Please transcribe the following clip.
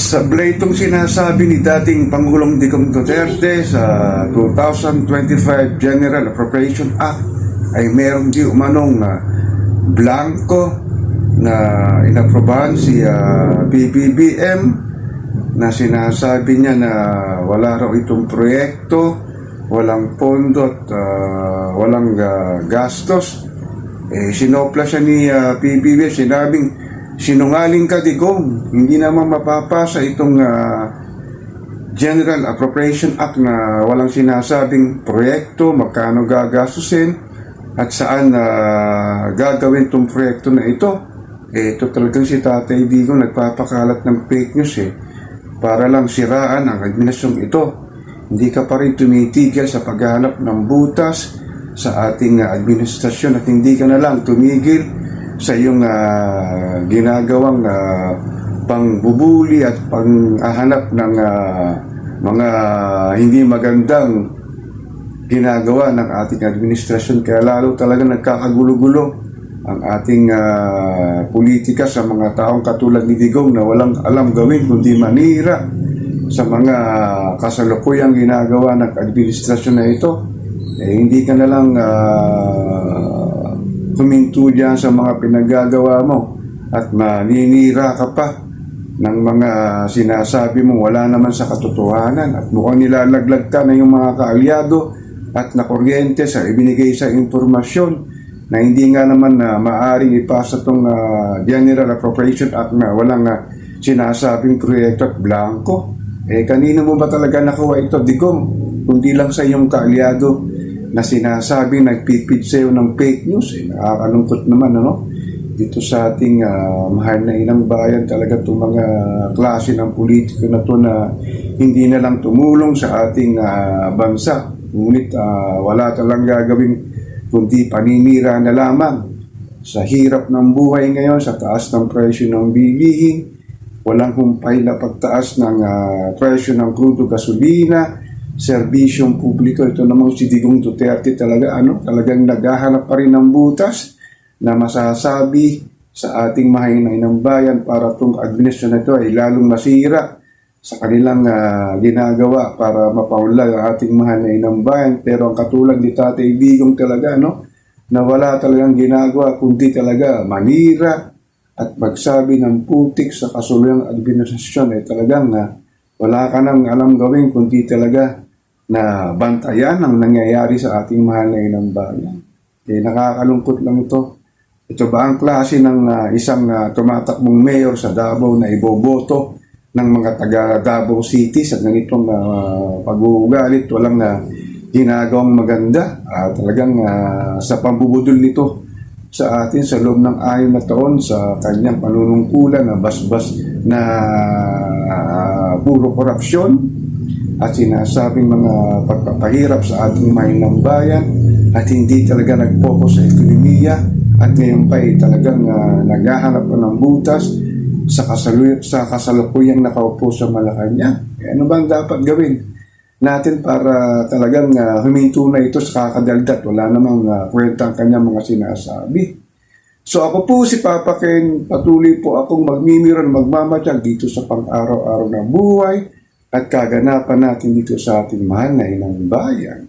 Sablay itong sinasabi ni dating Pangulong Digong Duterte sa 2025 General Appropriation Act ay meron di umanong blanco na inaprobahan si PBBM na sinasabi niya na wala raw itong proyekto, walang pondo at walang gastos. Sinopla siya ni PBBM, sinabing sinungaling ka, Digong, hindi naman mapapasa itong General Appropriation Act na walang sinasabing proyekto, magkano gagastusin at saan gagawin itong proyekto na ito. Ito talagang si Tatay Digong nagpapakalat ng fake news para lang siraan ang administrasyong ito. Hindi ka pa rin tumitigil sa paghahanap ng butas sa ating administrasyon at hindi ka na lang tumigil sa iyong ginagawang pangbubuli at panghahanap ng mga hindi magandang ginagawa ng ating administrasyon. Kaya lalo talaga nagkakagulo-gulo ang ating politika sa mga taong katulad ni Digong na walang alam gawin kundi manira sa mga kasalukuyang ginagawa ng administrasyon na ito. Hindi ka na lang huminto dyan sa mga pinagagawa mo at maninira ka pa ng mga sinasabi mo wala naman sa katotohanan at mukhang nilalaglag ka na yung mga kaalyado at nakuryente sa ibinigay sa informasyon na hindi nga naman maaring ipasa itong General Appropriation Act na walang sinasabing proyekto at blanco. Kanino mo ba talaga nakuha ito, Digong? Kundi lang sa iyong kaalyado na sinasabing nagpipid sa'yo ng fake news. Nakakalungkot naman, dito sa ating mahal na inang bayan talaga itong mga klase ng politiko na ito na hindi na lang tumulong sa ating bansa. Ngunit wala talang gagawin kundi paninira na lamang sa hirap ng buhay ngayon, sa taas ng presyo ng bilihin, walang humpay na pagtaas ng presyo ng crudo gasolina, serbisyong publiko. Ito namang si Digong Duterte talaga talagang naghahanap pa rin ng butas na masasabi sa ating mahinay ng bayan para itong administrasyon na ito ay lalong masira sa kanilang ginagawa para mapaunlad ang ating mahinay ng bayan. Pero ang katulad ni Tatay Digong talaga na wala talagang ginagawa kundi talaga manira at magsabi ng putik sa kasuluyang administrasyon talagang wala ka nang alam gawin kundi talaga na bantayan ang nangyayari sa ating mahal na inang bayan. Nakakalungkot lang ito. Ito ba ang klase ng isang tumatakbong mayor sa Davao na iboboto ng mga taga Davao City sa ganitong pag-uugalit? Walang ginagawang maganda. Talagang sa pambubudol nito sa atin sa loob ng 6 na taon sa kanyang panunungkulan na basbas na puro korupsyon at sinasabing mga pagpapahirap sa ating mahinang bayan at hindi talaga nag-focus sa ekonomiya at ngayon pa talagang naghahanap pa ng butas sa kasalukuyang nakaupo sa Malacanang. Ano bang dapat gawin natin para talagang huminto na ito sa kakadaldat? Wala namang kwenta ang kanyang mga sinasabi. So ako po si Papa Ken, patuloy po akong magmimiran, magmamatyag dito sa pang-araw-araw na buhay at kaganapan natin dito sa ating mahal na inang bayan.